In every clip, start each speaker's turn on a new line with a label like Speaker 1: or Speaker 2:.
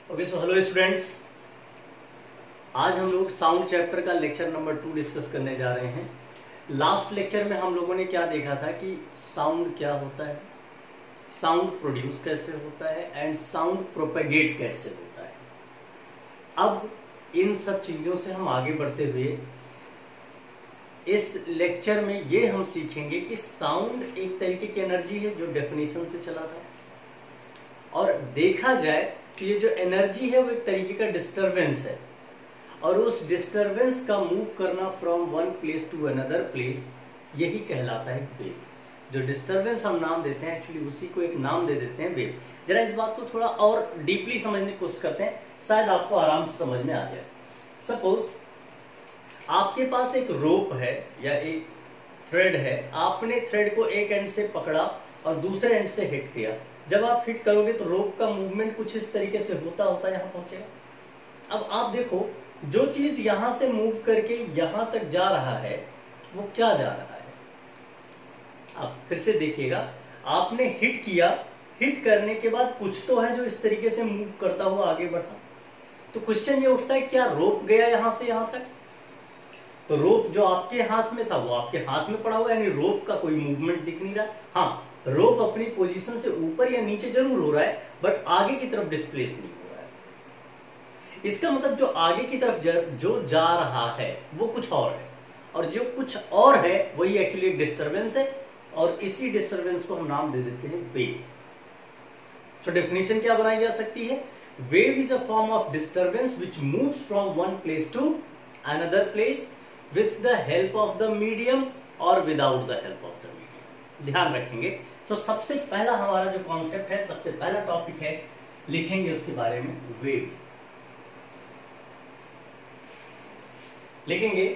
Speaker 1: Okay so hello students, आज हम लोग साउंड चैप्टर का लेक्चर नंबर 2 डिस्कस करने जा रहे हैं। लास्ट लेक्चर में हम लोगों ने क्या देखा था कि साउंड क्या होता है, साउंड प्रोड्यूस कैसे होता है एंड साउंड प्रोपेगेट कैसे होता है। अब इन सब चीज़ों से हम आगे बढ़ते हुए इस लेक्चर में ये हम सीखेंगे कि साउंड एक तरीके की एनर्जी है जो डेफिनेशन से चला था, और देखा जाए तो ये जो एनर्जी है वो एक तरीके का डिस्टरबेंस है, और उस डिस्टरबेंस का मूव करना from one place to another place यही कहलाता है वेव। जो डिस्टरबेंस हम नाम देते हैं एक्चुअली उसी को एक नाम दे देते हैं वेव। जरा इस बात को थोड़ा और डीपली समझने की कोशिश करते हैं, शायद आपको आराम से समझ में आ जाए। सपोज आपके पास एक रोप है या एक थ्रेड है, आपने थ्रेड को एक एंड से पकड़ा और दूसरे एंड से हिट किया। जब आप हिट करोगे तो रोप का मूवमेंट कुछ इस तरीके से होता होता यहां पहुंचेगा। अब आप देखो, जो चीज यहां से मूव करके यहां तक जा रहा है वो क्या जा रहा है। आप फिर से देखिएगा, आपने हिट किया, हिट करने के बाद कुछ तो है जो इस तरीके से मूव करता हुआ आगे बढ़ा। तो क्वेश्चन ये उठता है, क्या रोप गया यहां से यहां तक? तो रोप जो आपके हाथ में था वो आपके हाथ में पड़ा हुआ है, यानी रोप का कोई मूवमेंट दिख नहीं रहा। हाँ, रोप अपनी पोजीशन से ऊपर या नीचे जरूर हो रहा है, बट आगे की तरफ डिस्प्लेस नहीं हो रहा है। इसका मतलब जो आगे की तरफ जो जा रहा है वो कुछ और है, और जो कुछ और है वही एक्चुअली एक डिस्टरबेंस है, और इसी डिस्टरबेंस को हम नाम दे देते हैं वेव। सो डेफिनेशन क्या बनाई जा सकती है? Wave is a form of disturbance which moves from one place to another place with the help of the medium और without the help of the medium। ध्यान रखेंगे। तो सबसे पहला हमारा जो कॉन्सेप्ट है, सबसे पहला टॉपिक है, लिखेंगे उसके बारे में, वेव। लिखेंगे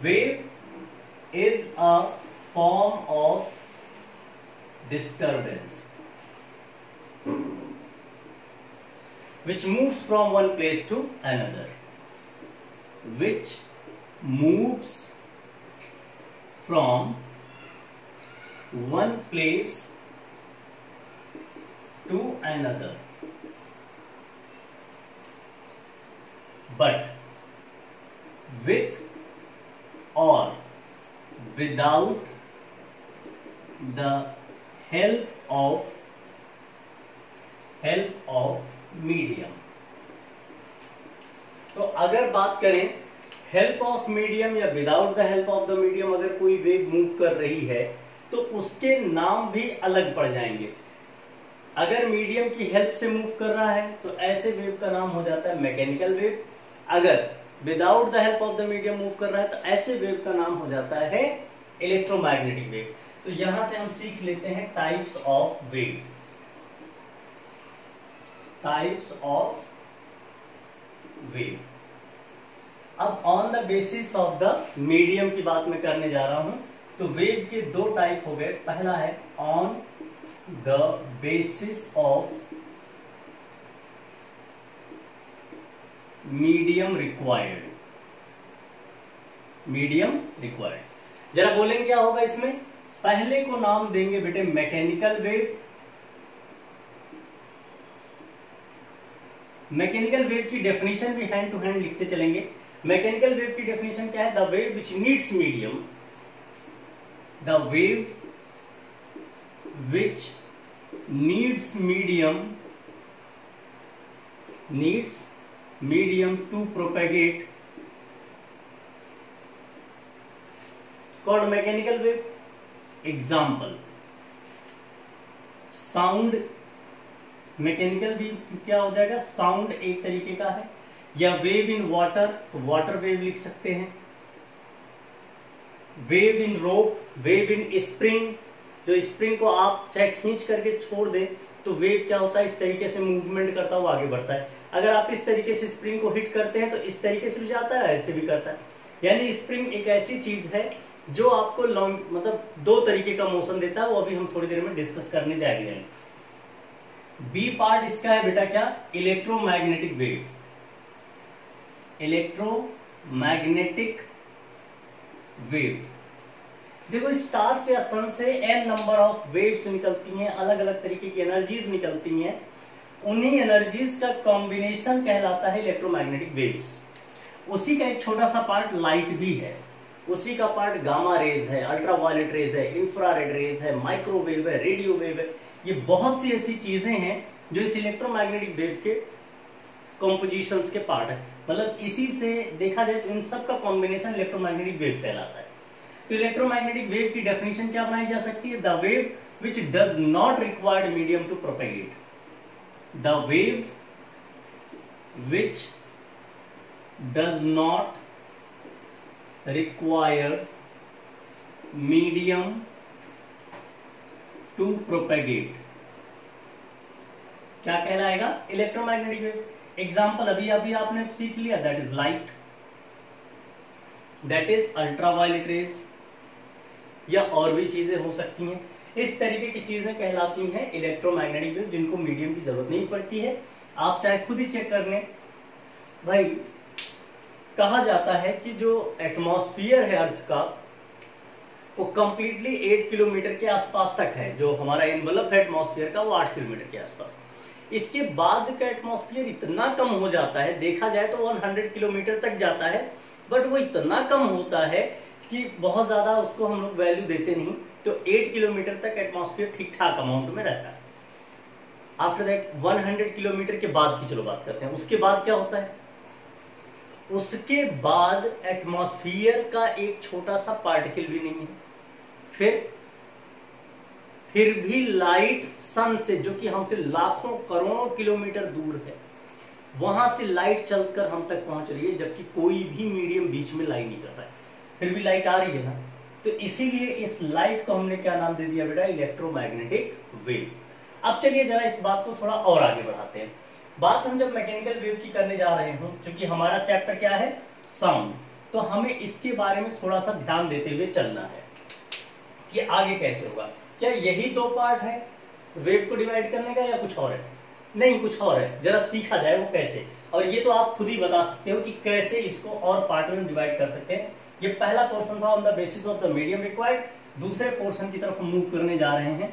Speaker 1: wave is a form of disturbance which moves from one place to another, which moves from one place to another, but with or without the help of medium। तो अगर बात करें हेल्प ऑफ मीडियम या without the help of the medium, अगर कोई wave move कर रही है तो उसके नाम भी अलग पड़ जाएंगे। अगर मीडियम की हेल्प से मूव कर रहा है तो ऐसे वेव का नाम हो जाता है मैकेनिकल वेव। अगर without the help of the medium move कर रहा है तो ऐसे वेव का नाम हो जाता है इलेक्ट्रोमैग्नेटिक वेव। तो यहां से हम सीख लेते हैं types of wave. Types of wave. अब on the basis of the medium की बात मैं करने जा रहा हूं। तो वेव के दो टाइप हो गए। पहला है on the basis of medium required. Medium required, जरा बोलेंगे क्या होगा इसमें? पहले को नाम देंगे बेटे मैकेनिकल वेव। मैकेनिकल वेव की डेफिनेशन भी हैंड टू हैंड लिखते चलेंगे। मैकेनिकल वेव की डेफिनेशन क्या है? The wave which needs medium, the wave which needs medium to propagate, called mechanical wave. Example, sound. Mechanical भी क्या हो जाएगा? साउंड एक तरीके का है। या वेव इन वाटर, तो वाटर वेव लिख सकते हैं। Wave in rope, wave in spring, जो स्प्रिंग को आप चाहे खींच करके छोड़ दें तो वेव क्या होता है? इस तरीके से मूवमेंट करता हुआ आगे बढ़ता है। अगर आप इस तरीके से स्प्रिंग को हिट करते हैं तो इस तरीके से भी जाता है, ऐसे भी करता है। यानी स्प्रिंग एक ऐसी चीज है जो आपको लॉन्ग मतलब दो तरीके का मोशन देता है, वो अभी हम थोड़ी देर में डिस्कस करने जा रहे हैं। बी पार्ट इसका है बेटा क्या? Electromagnetic wave. Electromagnetic wave. देखो, स्टार्स या सन से एन नंबर ऑफ वेव्स निकलती हैं, अलग अलग तरीके की एनर्जीज निकलती हैं। उन्हीं एनर्जीज का कॉम्बिनेशन कहलाता है इलेक्ट्रोमैग्नेटिक वेव्स। उसी का एक छोटा सा पार्ट लाइट भी है, उसी का पार्ट गामा रेज है, अल्ट्रावायलेट रेज है, इंफ्रारेड रेज है, माइक्रोवेव है, रेडियो वेव है। ये बहुत सी ऐसी चीजें हैं जो इस इलेक्ट्रोमैग्नेटिक वेव के कॉम्पोजिशंस के पार्ट है। मतलब इसी से देखा जाए तो इन सब का कॉम्बिनेशन इलेक्ट्रोमैग्नेटिक वेव कहलाता है। तो इलेक्ट्रोमैग्नेटिक वेव की डेफिनेशन क्या बनाई जा सकती है? The wave which does not required medium to propagate, the wave which does not require medium to propagate, क्या कहलाएगा? Electromagnetic wave. एग्जाम्पल अभी अभी आपने सीख लिया, that is light, that is ultraviolet rays, या और भी चीजें हो सकती हैं। इस तरीके की चीजें कहलाती हैं इलेक्ट्रोमैग्नेटिक वेव, जिनको मीडियम की जरूरत नहीं पड़ती है। आप चाहे खुद ही चेक कर लें भाई। कहा जाता है कि जो एटमॉस्फेयर है अर्थ का वो कंप्लीटली 8 किलोमीटर के आसपास तक है। जो हमारा एनवलप है एटमॉस्फेयर का वो 8 किलोमीटर के आसपास। इसके बाद का एटमॉस्फेयर इतना कम हो जाता है, देखा जाए तो 100 किलोमीटर तक जाता है, बट वो इतना कम होता है कि बहुत ज्यादा उसको हम लोग वैल्यू देते नहीं। तो 8 किलोमीटर तक एटमॉस्फेयर ठीक ठाक अमाउंट में रहता है। आफ्टर दैट 100 किलोमीटर के बाद की चलो बात करते हैं। उसके बाद क्या होता है? उसके बाद एटमॉस्फेयर का एक छोटा सा पार्टिकल भी नहीं है। फिर भी लाइट सन से, जो कि हमसे लाखों करोड़ों किलोमीटर दूर है, वहां से लाइट चलकर हम तक पहुंच रही है, जबकि कोई भी मीडियम बीच में लाई नहीं कर रहा है, फिर भी लाइट आ रही है ना। तो इसीलिए इस लाइट को हमने क्या नाम दे दिया बेटा? Electromagnetic wave. अब चलिए जरा इस बात को थोड़ा और आगे बढ़ाते हैं। बात हम जब मैकेनिकल वेव की करने जा रहे हूं, क्योंकि हमारा चैप्टर क्या है? साउंड, तो हमें इसके बारे में थोड़ा सा ध्यान देते हुए चलना है कि आगे कैसे होगा। क्या यही दो पार्ट है वेव को डिवाइड करने का, या कुछ और है? नहीं, कुछ और है। जरा सीखा जाए वो कैसे, और ये तो आप खुद ही बता सकते हो कि कैसे इसको और पार्ट में डिवाइड कर सकते हैं। ये पहला पोर्शन था on the basis of the medium required. दूसरे पोर्शन की तरफ मूव करने जा रहे हैं।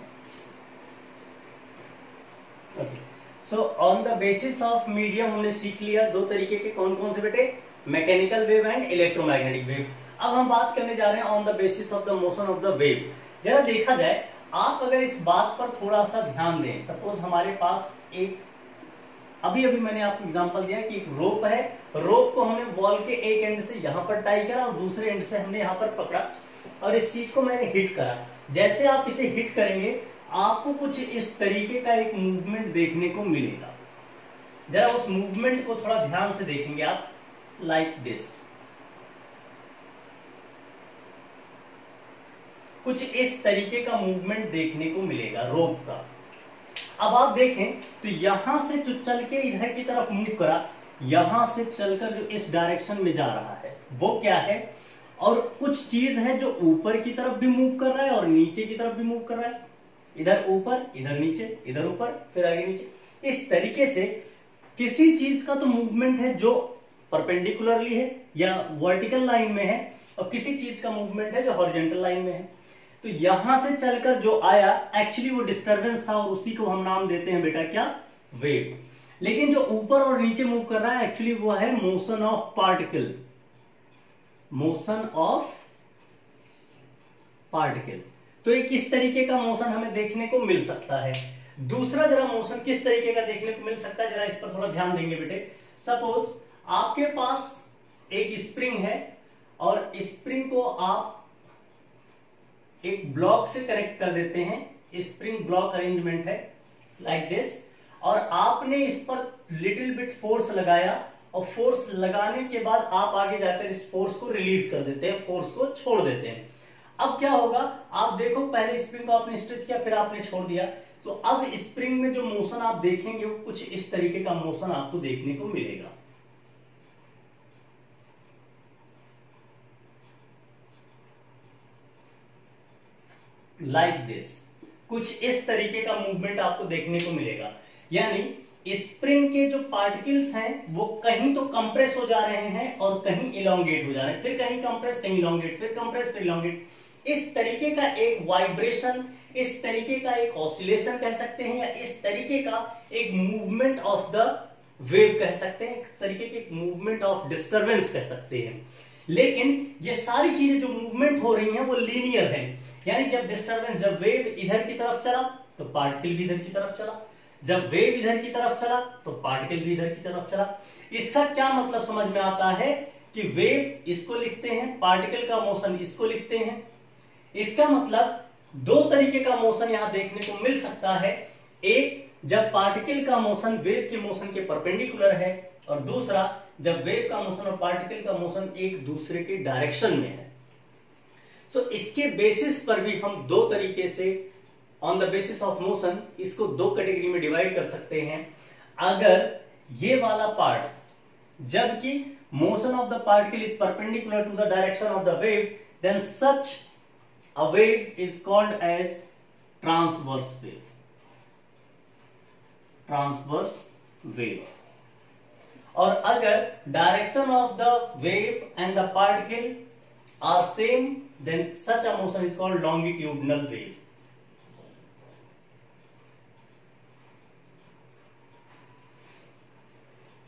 Speaker 1: So on the basis of medium हमने सीख लिया दो तरीके के, कौन कौन से बेटे? Mechanical wave and electromagnetic wave. अब हम बात करने जा रहे हैं on the basis of the motion of the wave. जरा देखा जाए, आप अगर इस बात पर थोड़ा सा ध्यान दें, सपोज हमारे पास एक, अभी मैंने आपको एग्जांपल दिया कि एक रोप है। रोप को हमने वॉल के एक एंड से यहां पर टाई करा और दूसरे एंड से हमने यहां पर पकड़ा, और इस चीज को मैंने हिट करा। जैसे आप इसे हिट करेंगे, आपको कुछ इस तरीके का एक मूवमेंट देखने को मिलेगा। जरा उस मूवमेंट को थोड़ा ध्यान से देखेंगे आप, लाइक दिस। कुछ इस तरीके का मूवमेंट देखने को मिलेगा रोप का। अब आप देखें तो यहां से जो चल के इधर की तरफ मूव करा, यहां से चलकर जो इस डायरेक्शन में जा रहा है वो क्या है? और कुछ चीज है जो ऊपर की तरफ भी मूव कर रहा है और नीचे की तरफ भी मूव कर रहा है। इधर ऊपर, इधर नीचे, इधर ऊपर, फिर आगे नीचे। इस तरीके से किसी चीज का तो मूवमेंट है जो परपेंडिकुलरली है या वर्टिकल लाइन में है, और किसी चीज का मूवमेंट है जो हॉरिजॉन्टल लाइन में है। तो यहां से चलकर जो आया एक्चुअली वो डिस्टरबेंस था, और उसी को हम नाम देते हैं बेटा क्या? वेव। लेकिन जो ऊपर और नीचे मूव कर रहा है एक्चुअली वो है motion of particle, motion of particle. तो एक इस तरीके का मोशन हमें देखने को मिल सकता है। दूसरा जरा मोशन किस तरीके का देखने को मिल सकता है, जरा इस पर थोड़ा ध्यान देंगे बेटे। सपोज आपके पास एक स्प्रिंग है, और स्प्रिंग को आप एक ब्लॉक से कनेक्ट कर देते हैं। स्प्रिंग ब्लॉक अरेंजमेंट है लाइक दिस, और आपने इस पर लिटिल बिट फोर्स लगाया, और फोर्स लगाने के बाद आप आगे जाकर इस फोर्स को रिलीज कर देते हैं, फोर्स को छोड़ देते हैं। अब क्या होगा, आप देखो, पहले स्प्रिंग को आपने स्ट्रेच किया, फिर आपने छोड़ दिया, तो अब स्प्रिंग में जो मोशन आप देखेंगे वो कुछ इस तरीके का मोशन आपको देखने को मिलेगा। लाइक दिस, कुछ इस तरीके का मूवमेंट आपको देखने को मिलेगा। यानी स्प्रिंग के जो पार्टिकल्स हैं वो कहीं तो कंप्रेस हो जा रहे हैं और कहीं इलोंगेट हो जा रहे हैं, फिर कहीं कंप्रेस, कहीं इलोंगेट, फिर कंप्रेस, फिर इलोंगेट। इस तरीके का एक वाइब्रेशन, इस तरीके का एक ऑसिलेशन कह सकते हैं, या इस तरीके का एक मूवमेंट ऑफ द वेव कह सकते हैं, इस तरीके के मूवमेंट ऑफ डिस्टरबेंस कह सकते हैं। लेकिन ये सारी चीजें जो मूवमेंट हो रही हैं वो लीनियर है, यानी जब डिस्टरबेंस, जब वेव इधर की तरफ चला तो पार्टिकल भी इधर की तरफ चला, जब वेव इधर की तरफ चला तो पार्टिकल भी इधर की तरफ चला। इसका क्या मतलब समझ में आता है कि वेव इसको लिखते हैं, पार्टिकल का मोशन इसको लिखते हैं। इसका मतलब दो तरीके का मोशन यहां देखने को मिल सकता है, एक जब पार्टिकल का मोशन वेव के मोशन के परपेंडिकुलर है, और दूसरा जब वेव का मोशन और पार्टिकल का मोशन एक दूसरे के डायरेक्शन में है। सो इसके बेसिस पर भी हम दो तरीके से, on the basis of motion, इसको दो कैटेगरी में डिवाइड कर सकते हैं। अगर ये वाला पार्ट, जबकि motion of the particle is perpendicular to the direction of the wave, then such a wave is called as transverse wave, transverse wave. और अगर direction of the wave and the particle are same, then such a motion is called longitudinal wave.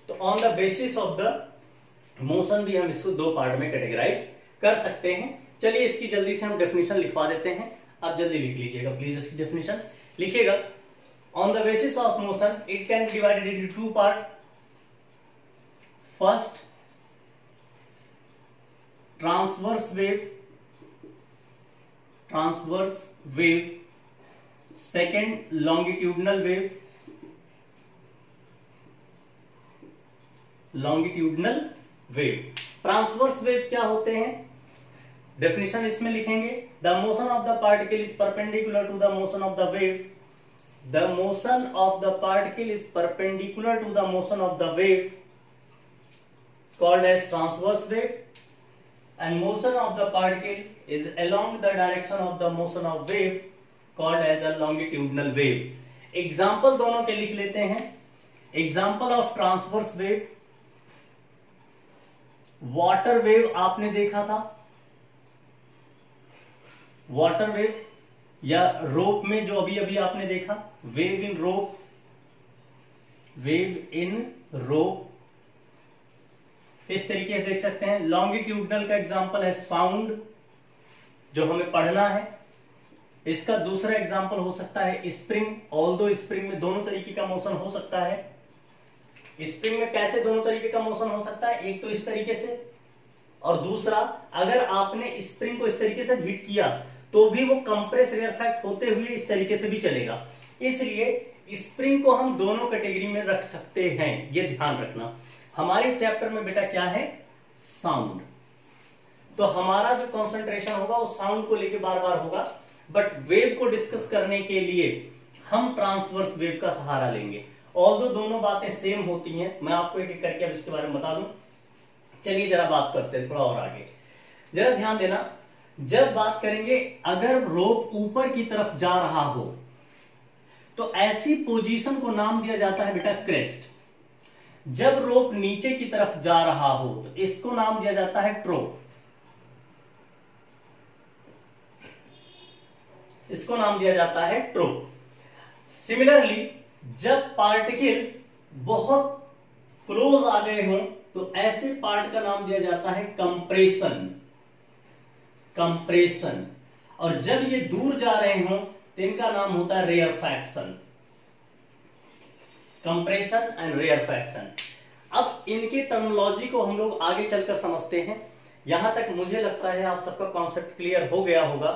Speaker 1: तो on the basis of the motion भी हम इसको दो part में categorise कर सकते हैं। चलिए इसकी जल्दी से हम डेफिनेशन लिखवा देते हैं, आप जल्दी लिख लीजिएगा प्लीज। इसकी डेफिनेशन लिखिएगा, on the basis of motion it can be divided into two part. First, transverse wave, second longitudinal wave, transverse wave क्या होते हैं, डेफिनेशन इसमें लिखेंगे, the motion of the particle is perpendicular to the motion of the wave, the motion of the particle is perpendicular to the motion of the wave called as transverse wave, and motion of the particle is along the direction of the motion of wave called as a longitudinal wave. Example दोनों के लिख लेते हैं। Example of transverse wave, water wave आपने देखा था, water wave या रोप में जो अभी अभी आपने देखा, wave in rope, wave in रोप, इस तरीके से देख सकते हैं। लॉन्गिट्यूडनल का एग्जांपल है साउंड, जो हमें पढ़ना है। इसका दूसरा एग्जांपल हो सकता है स्प्रिंग, ऑल्दो स्प्रिंग में दोनों तरीके का मोशन हो सकता है। स्प्रिंग में कैसे दोनों तरीके का मोशन हो सकता है, एक तो इस तरीके से, और दूसरा अगर आपने स्प्रिंग को इस तरीके से हिट किया तो भी वो कंप्रेस रेयरफैक्ट होते हुए इस तरीके से भी चलेगा। इसलिए स्प्रिंग को हम दोनों कैटेगरी में रख सकते हैं, ये ध्यान रखना। हमारे चैप्टर में बेटा क्या है, साउंड, तो हमारा जो कंसंट्रेशन होगा वो साउंड को लेके बार बार होगा, बट वेव को डिस्कस करने के लिए हम ट्रांसवर्स वेव का सहारा लेंगे। ऑल्दो दोनों बातें सेम होती हैं, मैं आपको एक एक करके अब इसके बारे में बता दूं। चलिए जरा बात करते हैं थोड़ा और आगे, जरा ध्यान देना। जब बात करेंगे अगर रोप ऊपर की तरफ जा रहा हो तो ऐसी पोजीशन को नाम दिया जाता है बेटा क्रेस्ट। जब रोप नीचे की तरफ जा रहा हो तो इसको नाम दिया जाता है ट्रोप, इसको नाम दिया जाता है ट्रोप। सिमिलरली जब पार्टिकल बहुत क्लोज आ गए हों तो ऐसे पार्ट का नाम दिया जाता है कंप्रेशन, कंप्रेशन। और जब ये दूर जा रहे हों तो इनका नाम होता है रेयरफैक्शन, कंप्रेशन एंड रेयरफैक्शन। अब इनकी टर्मिनोलॉजी को हम लोग आगे चलकर समझते हैं। यहां तक मुझे लगता है आप सबका कॉन्सेप्ट क्लियर हो गया होगा।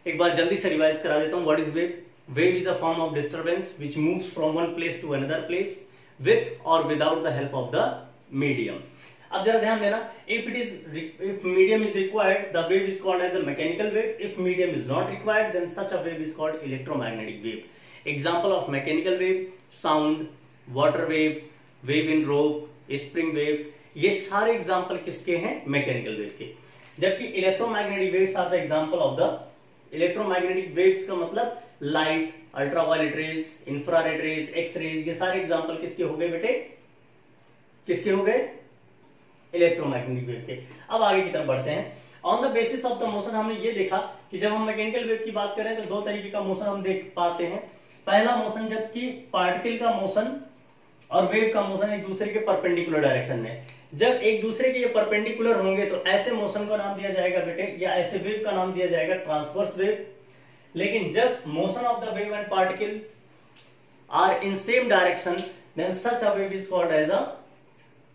Speaker 1: एक बार जल्दी से रिवाइज करा देता हूं। What is wave? Wave is a form of disturbance which moves from one place to another place with or without the help of the medium. अब जरा ध्यान देना, if medium is required, the wave is called as a mechanical wave. If medium is not required, then such a wave is called electromagnetic wave. Example of mechanical wave: sound, water wave, wave in rope, spring wave. ये सारे example किसके हैं? Mechanical wave के। जबकि electromagnetic waves are the example of the, electromagnetic waves का मतलब light, ultraviolet rays, infrared rays, X rays, ये सारे एग्जाम्पल किसके हो गए बेटे? किसके हो गए? इलेक्ट्रोमैग्नेटिक वेव के। अब आगे की तरफ बढ़ते हैं। On the basis of the motion हमने ये देखा कि जब हम मैकेनिकल वेव की बात करें तो दो तरीके का मोशन हम देख पाते हैं। पहला मोशन जबकि पार्टिकल का मोशन और वेव का मोशन एक दूसरे के परपेंडिकुलर डायरेक्शन में, जब एक दूसरे के ये परपेंडिकुलर होंगे तो ऐसे मोशन का नाम दिया जाएगा बेटे, या ऐसे वेव का नाम दिया जाएगा ट्रांसवर्स वेव। लेकिन जब motion of the wave and particle are in same direction then such a wave is called as a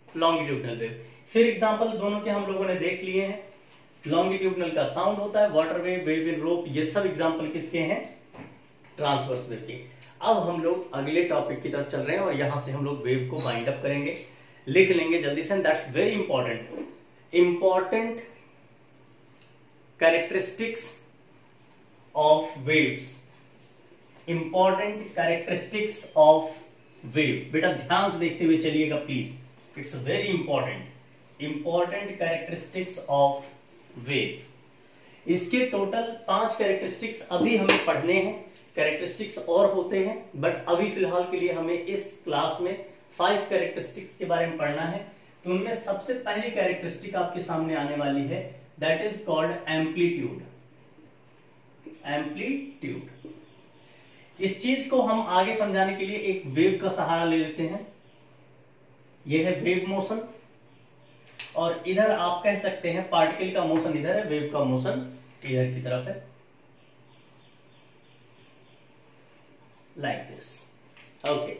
Speaker 1: longitudinal wave. फिर एग्जांपल दोनों के हम लोगों ने देख लिए हैं। लॉन्गिट्यूडनल का साउंड होता है, वाटर वेव, वेव इन रोप, ये सब एग्जांपल किसके हैं? ट्रांसवर्स वेव के। अब हम लोग अगले टॉपिक की तरफ चल रहे हैं और यहां से हम लोग वेव को बाइंड अप करेंगे, लिख लेंगे जल्दी से। That's very important characteristics of waves. Important characteristics of wave, बेटा ध्यान से देखते हुए चलिएगा please, it's very important characteristics of wave. इसके टोटल 5 कैरेक्टरिस्टिक्स अभी हमें पढ़ने हैं, कैरेक्टरिस्टिक्स और होते हैं बट अभी फिलहाल के लिए हमें इस क्लास में 5 कैरेक्टरिस्टिक्स के बारे में पढ़ना है। तो उनमें सबसे पहली कैरेक्टरिस्टिक आपके सामने आने वाली है, that is called amplitude. Amplitude, इस चीज को हम आगे समझाने के लिए एक वेव का सहारा ले लेते हैं। यह है वेव मोशन और इधर आप कह सकते हैं पार्टिकल का मोशन इधर है, वेव का मोशन इधर की तरफ है, लाइक दिस। ओके,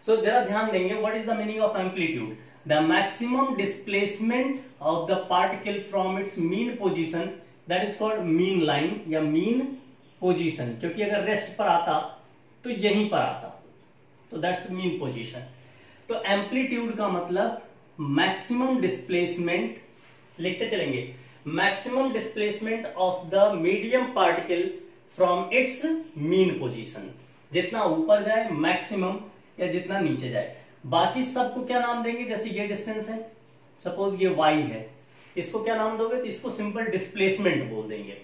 Speaker 1: सो जरा ध्यान देंगे, what is the meaning of amplitude? The maximum displacement of the particle from its mean position, that is called mean line या मीन पोजीशन, क्योंकि अगर रेस्ट पर आता तो यहीं पर आता, तो दैट्स मीन पोजीशन। तो एम्पलीट्यूड का मतलब मैक्सिमम डिस्प्लेसमेंट, लिखते चलेंगे, maximum displacement of the medium particle from its mean position. जितना ऊपर जाए मैक्सिमम या जितना नीचे जाए। बाकी सबको क्या नाम देंगे? जैसे ये डिस्टेंस है, सपोज ये y है, इसको क्या नाम दोगे? तो इसको सिंपल डिस्प्लेसमेंट बोल देंगे।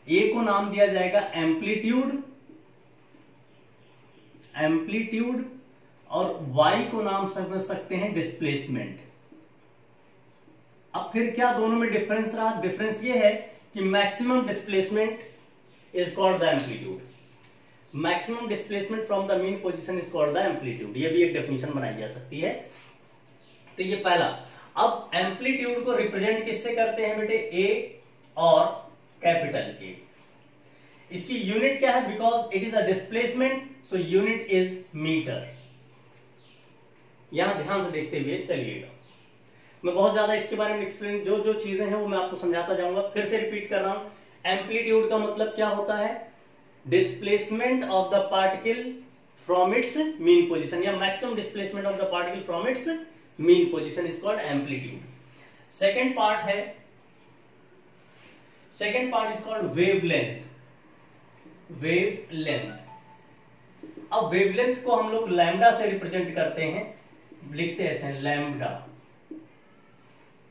Speaker 1: a को नाम दिया जाएगा एम्पलीट्यूड, और y को नाम समझ सकते हैं डिस्प्लेसमेंट। अब फिर क्या दोनों में डिफरेंस रहा? डिफरेंस ये है कि maximum displacement is called the amplitude, maximum displacement from the mean position is called the amplitude. ये भी एक डेफिनेशन बनाई जा सकती है। तो ये पहला। अब एम्पलीट्यूड को रिप्रेजेंट किससे करते हैं बेटे? ए और कैपिटल ए। इसकी यूनिट क्या है? Because it is a displacement, so unit is metre. यहां ध्यान से देखते हुए चलिएगा, मैं बहुत ज्यादा इसके बारे में एक्सप्लेन, जो जो चीजें हैं वो मैं आपको समझाता जाऊंगा। फिर से रिपीट कर रहा हूं, एम्पलीट्यूड का मतलब क्या होता है? Displacement of the particle from its mean position, या maximum displacement of the particle from its mean position is called amplitude. Second part है, second part is called wavelength. Wavelength, अब वेवलेंथ को हम लोग लैम्डा से रिप्रेजेंट करते हैं, लिखते ऐसे हैं लैम्डा,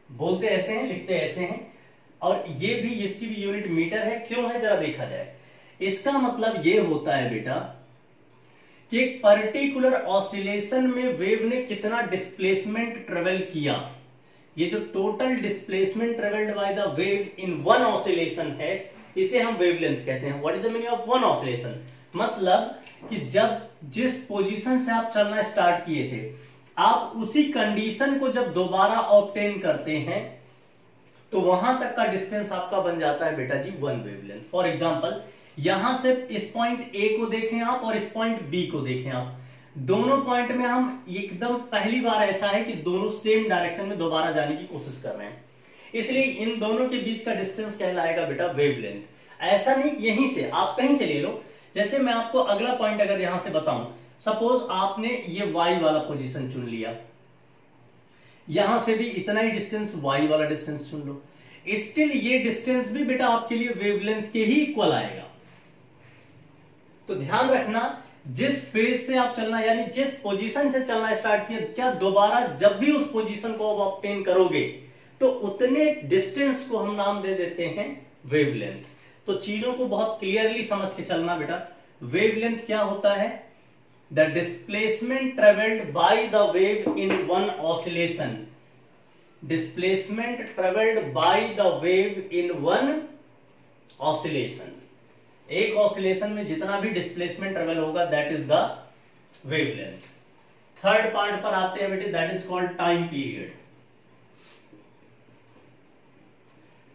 Speaker 1: बोलते ऐसे हैं, लिखते ऐसे हैं, और ये भी, इसकी भी यूनिट मीटर है। क्यों है जरा देखा जाए। इसका मतलब ये होता है बेटा कि एक पर्टिकुलर ऑसिलेशन में वेव ने कितना डिस्प्लेसमेंट ट्रेवल किया। ये जो total displacement travelled by the wave in one oscillation है, इसे हम वेवलेंथ कहते हैं। What is the meaning of one oscillation? मतलब कि जब जिस पोजीशन से आप चलना स्टार्ट किए थे, आप उसी कंडीशन को जब दोबारा ऑब्टेन करते हैं तो वहां तक का डिस्टेंस आपका बन जाता है बेटा जी वन वेवलेंथ। फॉर एग्जांपल, यहां से इस पॉइंट ए को देखें आप और इस पॉइंट बी को देखें आप, दोनों पॉइंट में हम एकदम पहली बार ऐसा है कि दोनों सेम डायरेक्शन में दोबारा जाने की कोशिश कर रहे हैं, इसलिए इन दोनों के बीच का डिस्टेंस कहलाएगा बेटा वेवलेंथ। ऐसा नहीं यहीं से आप कहीं से ले लो, जैसे मैं आपको अगला पॉइंट अगर यहां से बताऊं, सपोज आपने ये y वाला पोजीशन चुन लिया, यहां से भी इतना ही डिस्टेंस y वाला डिस्टेंस चुन लो, स्टिल ये डिस्टेंस भी बेटा आपके लिए वेवलेंथ के ही इक्वल आएगा। तो ध्यान रखना, जिस फेज से आप चलना, यानी जिस पोजीशन से चलना स्टार्ट किया, क्या दोबारा जब भी उस पोजीशन को आप ऑब्टेन करोगे तो उतने डिस्टेंस को हम नाम दे देते हैं वेवलेंथ। तो चीजों को बहुत क्लियरली समझ के चलना बेटा। वेवलेंथ क्या होता है? The displacement travelled by the wave in one oscillation, displacement travelled by the wave in one oscillation, एक ऑसिलेशन में जितना भी डिस्प्लेसमेंट ट्रेवल होगा that is the wavelength. Third part पर आते हैं बेटे, that is called time period.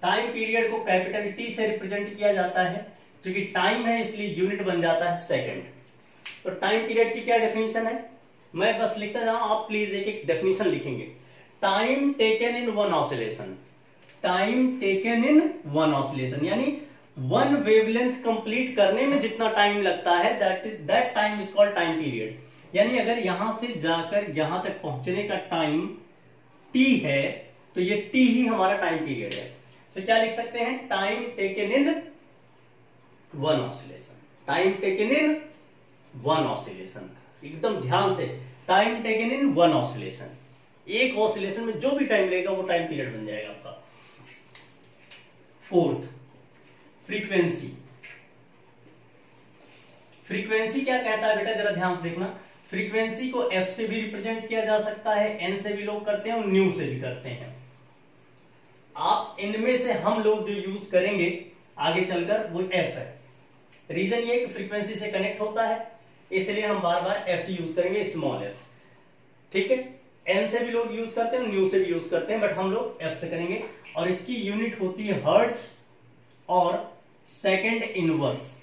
Speaker 1: Time period को कैपिटल टी से रिप्रेजेंट किया जाता है, क्योंकि टाइम है इसलिए यूनिट बन जाता है सेकंड। तो टाइम पीरियड की क्या डेफिनेशन है, मैं बस लिखता जाऊं, आप प्लीज एक एक डेफिनेशन लिखेंगे। Time taken in one oscillation, time taken in one oscillation, यानी वन वेवलेंथ कंप्लीट करने में जितना टाइम लगता है that time is called time period. यानी अगर यहां से जाकर यहां तक पहुंचने का टाइम टी है तो ये टी ही हमारा टाइम पीरियड है। तो क्या लिख सकते हैं, time taken in one oscillation, time taken in one oscillation, एकदम ध्यान से, time taken in one oscillation, एक ऑसिलेशन में जो भी टाइम लगेगा वो टाइम पीरियड बन जाएगा आपका। Fourth, frequency. फ्रीक्वेंसी क्या कहता है बेटा, जरा ध्यान से देखना। फ्रीक्वेंसी को एफ से भी रिप्रेजेंट किया जा सकता है, एन से भी लोग करते हैं और न्यू से भी करते हैं। आप इनमें से हम लोग जो यूज करेंगे आगे चलकर वो एफ है। रीजन ये कि फ्रीक्वेंसी से कनेक्ट होता है, इसलिए हम बार बार एफ यूज करेंगे, स्मॉल एफ। ठीक है, एन से भी लोग यूज करते हैं, न्यू से भी यूज करते हैं, बट हम लोग एफ से करेंगे। और इसकी यूनिट होती है हर्ट्ज और सेकंड इनवर्स,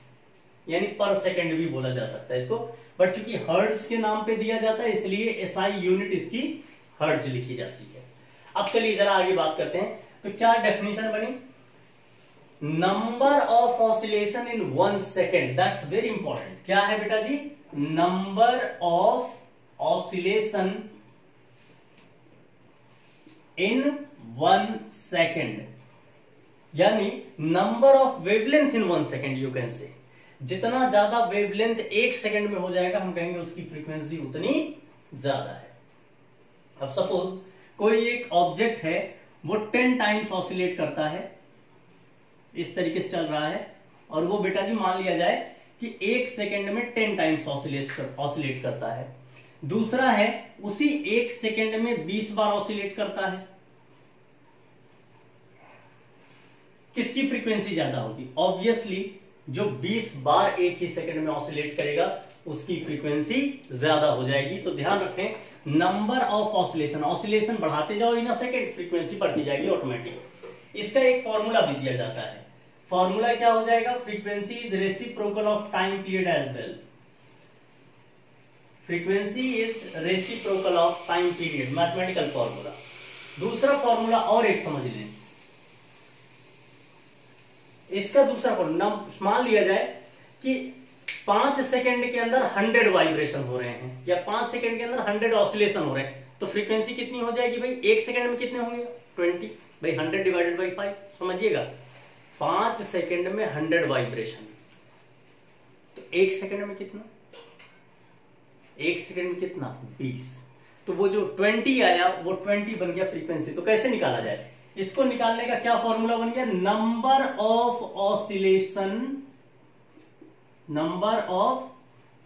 Speaker 1: यानी पर सेकंड भी बोला जा सकता है इसको, बट चूंकि हर्ट्ज के नाम पे दिया जाता है इसलिए एसआई यूनिट इसकी हर्ट्ज लिखी जाती है। अब चलिए जरा आगे बात करते हैं। तो क्या डेफिनेशन बनी, number of oscillation in 1 second, that's very important. क्या है बेटा जी, number of oscillation in 1 second, यानी number of wavelength in 1 second. You can say, जितना ज्यादा वेवलेंथ 1 सेकेंड में हो जाएगा हम कहेंगे उसकी फ्रीक्वेंसी उतनी ज्यादा है। अब सपोज कोई एक ऑब्जेक्ट है वो 10 टाइम्स ऑसिलेट करता है, इस तरीके से चल रहा है, और वो बेटा जी मान लिया जाए कि 1 सेकेंड में 10 टाइम्स ऑसिलेट करता है। दूसरा है उसी 1 सेकेंड में 20 बार ऑसिलेट करता है, किसकी फ्रीक्वेंसी ज्यादा होगी? ऑब्वियसली जो 20 बार एक ही सेकंड में ऑसिलेट करेगा उसकी फ्रीक्वेंसी ज्यादा हो जाएगी। तो ध्यान रखें, नंबर ऑफ ऑसिलेशन, ऑसिलेशन बढ़ाते जाओ इन अ सेकंड, फ्रीक्वेंसी बढ़ती जाएगी ऑटोमेटिक। इसका एक फॉर्मूला भी दिया जाता है, फॉर्मूला क्या हो जाएगा, frequency is reciprocal of time period as well. Frequency is reciprocal of time period, mathematical formula. दूसरा फॉर्मूला और एक समझ लें, इसका दूसरा फॉर्मूला, मान लिया जाए कि 5 सेकंड के अंदर 100 वाइब्रेशन हो रहे हैं या 5 सेकंड के अंदर 100 ऑसिलेशन हो रहे हैं, तो फ्रीक्वेंसी कितनी हो जाएगी भाई, 1 सेकंड में कितने होंगे, 20 भाई 100 डिवाइडेड बाई 5। समझिएगा, 5 सेकंड में 100 वाइब्रेशन, तो 1 सेकंड में कितना, 1 सेकंड में कितना, 20। तो वो जो 20 आया वो 20 बन गया फ्रीक्वेंसी। तो कैसे निकाला जाए, इसको निकालने का क्या फॉर्मूला बन गया, number of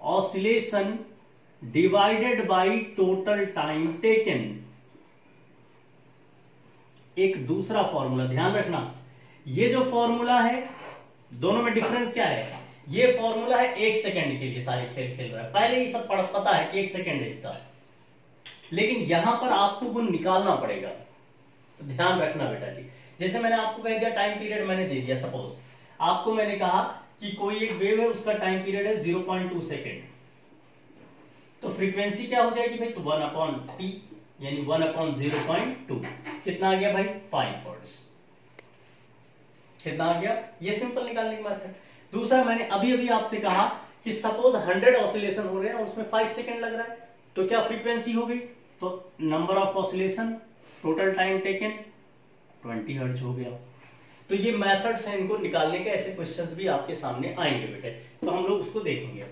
Speaker 1: oscillation divided by total time taken. एक दूसरा फॉर्मूला ध्यान रखना, ये जो फॉर्मूला है दोनों में डिफरेंस क्या है, ये फॉर्मूला है 1 सेकंड के लिए सारे खेल खेल रहा है, पहले ही सब पता है कि 1 सेकंड है इसका, लेकिन यहां पर आपको वो निकालना पड़ेगा। तो ध्यान रखना बेटा जी, जैसे मैंने आपको कह दिया टाइम पीरियड मैंने दे दिया, सपोज आपको मैंने कहा कि कोई एक वेव है उसका टाइम पीरियड है 0.2 सेकेंड, तो फ्रीक्वेंसी क्या हो जाएगी भाई, तो 1/t यानी 1/0.2 कितना आ गया भाई, 5 हर्ट्ज। कितना आ गया, ये सिंपल निकालने की बात है। दूसरा मैंने अभी आपसे कहा कि सपोज 100 ऑसिलेशन हो रहे हैं और उसमें 5 सेकेंड लग रहा है, तो क्या फ्रीक्वेंसी होगी, तो number of oscillation total time taken 20 hertz हो गया। तो ये मेथड्स हैं इनको निकालने के, ऐसे क्वेश्चंस भी आपके सामने आएंगे बेटे, तो हम लोग उसको देखेंगे।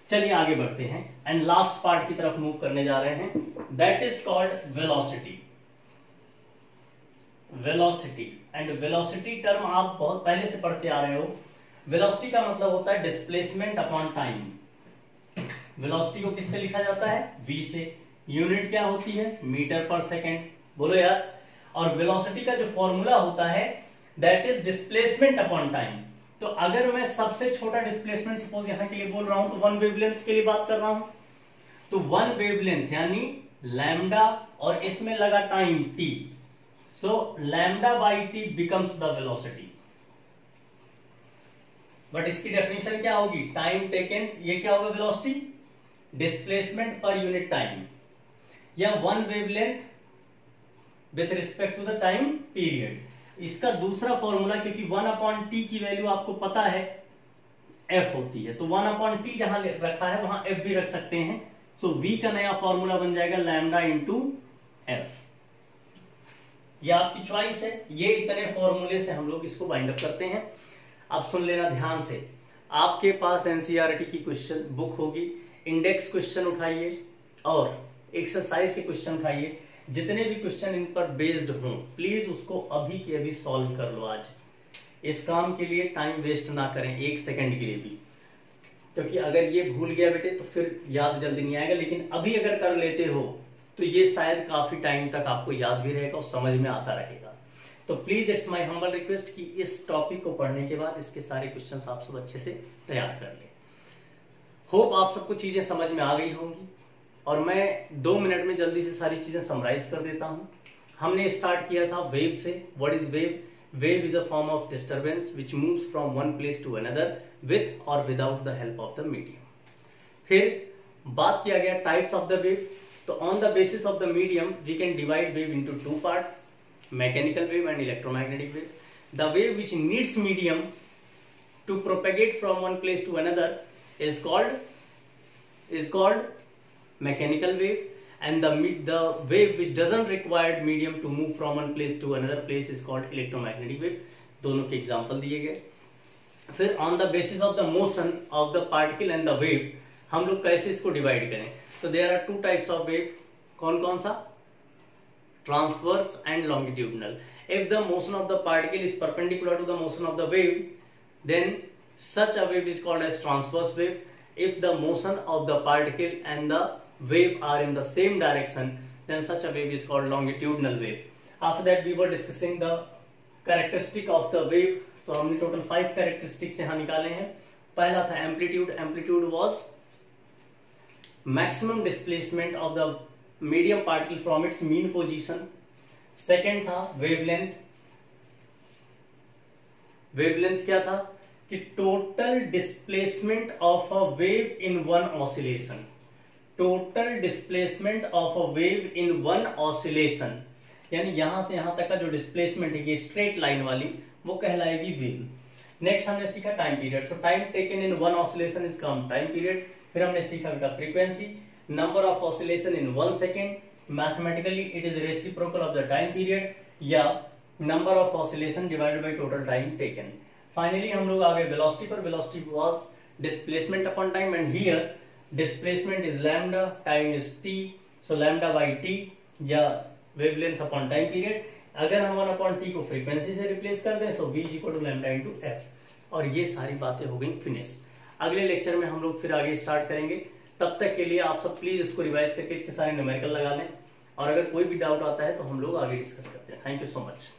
Speaker 1: चलिए आगे बढ़ते हैं एंड लास्ट पार्ट की तरफ मूव करने जा रहे हैं, that is called velocity. Velocity and velocity term आप बहुत पहले से पढ़ते आ रहे हो। वेलोसिटी का मतलब होता है डिस्प्लेसमेंट अपॉन टाइम। वेलोसिटी को किससे लिखा जाता है, v से। यूनिट क्या होती है, मीटर पर सेकेंड, बोलो यार। और वेलोसिटी का जो फॉर्मूला होता है that is displacement upon time. तो अगर मैं सबसे छोटा डिस्प्लेसमेंट सपोज यहां के लिए बोल रहा हूं, तो वन वेवलेंथ के लिए बात कर रहा हूं, तो वन वेवलेंथ यानी लैम्डा और इसमें लगा time T, so lambda by T becomes the velocity. But इसकी डेफिनेशन क्या होगी, टाइम टेकन, ये क्या होगा velocity, displacement per unit time, या one wavelength with respect to the time period. इसका दूसरा फॉर्मूला, क्योंकि 1/t की वैल्यू आपको पता है f होती है, तो 1/t जहां रखा है वहां f भी रख सकते हैं, सो v का नया फॉर्मूला बन जाएगा लैम्डा इंटू एफ। ये आपकी चॉइस है, ये इतने फॉर्मूले से हम लोग इसको बाइंड अप करते हैं। अब सुन लेना ध्यान से, आपके पास एनसीईआरटी की क्वेश्चन बुक होगी, इंडेक्स क्वेश्चन उठाइए और एक्सरसाइज के क्वेश्चन उठाइए, जितने भी क्वेश्चन इन पर बेस्ड हों प्लीज उसको अभी के अभी सॉल्व कर लो। आज इस काम के लिए टाइम वेस्ट ना करें एक सेकंड के लिए भी, क्योंकि अगर ये भूल गया बेटे तो फिर याद जल्दी नहीं आएगा, लेकिन अभी अगर कर लेते हो तो ये शायद काफी टाइम तक आपको याद भी रहेगा और समझ में आता रहेगा। तो please it's my humble request कि इस टॉपिक को पढ़ने के बाद इसके सारे क्वेश्चंस आप सब अच्छे से तैयार कर ले। होप आप सबको चीजें समझ में आ गई होंगी, और मैं 2 मिनट में जल्दी से सारी चीजें समराइज कर देता हूं। हमने स्टार्ट किया था वेव से। What is wave? Wave is a form of disturbance which moves from one place to another with or without the help of the medium. फिर बात किया गया टाइप्स ऑफ द वेव। तो on the basis of the medium we can divide wave into 2 part, mechanical wave and electromagnetic wave. The wave which needs medium to propagate from one place to another is called mechanical wave, and the wave which doesn't require medium to move from one place to another place is called electromagnetic wave। दोनों के example दिए गए। फिर on the basis of the motion of the particle and the wave हम लोग कैसे इसको divide करें, तो there are 2 types of wave. कौन कौन सा? Transverse and longitudinal. If the motion of the particle is perpendicular to the motion of the wave, then such a wave is called as transverse wave. If the motion of the particle and the wave are in the same direction, then such a wave is called longitudinal wave. After that we were discussing the characteristic of the wave. तो हमने total 5 characteristics यहाँ निकाले हैं। पहला था amplitude. Amplitude was maximum displacement of the medium particle from its mean position. Second था wavelength. Wavelength क्या था कि total displacement of a wave in one oscillation. Total displacement of a wave in one oscillation, यानी यहां से यहां तक का जो डिस्प्लेसमेंट है ये स्ट्रेट लाइन वाली, वो कहलाएगी वेव। नेक्स्ट हमने सीखा time period. So time taken in one oscillation is called time period. फिर हमने सीखा बेटा frequency, number of oscillation in 1 second, mathematically it is reciprocal of the time period, या number of oscillation divided by total time taken. Finally हम लोग आ गए velocity पर। Velocity was displacement upon time, and here displacement is lambda, time is T, so lambda by T, या wavelength upon time period. अगर हम 1/t को frequency से रिप्लेस कर दें, so v is equal to lambda into f। और ये सारी बातें हो गई फिनिश। अगले लेक्चर में हम लोग फिर आगे स्टार्ट करेंगे। तब तक के लिए आप सब प्लीज इसको रिवाइज करके इसके सारे न्यूमेरिकल लगा लें, और अगर कोई भी डाउट आता है तो हम लोग आगे डिस्कस करते हैं। Thank you so much.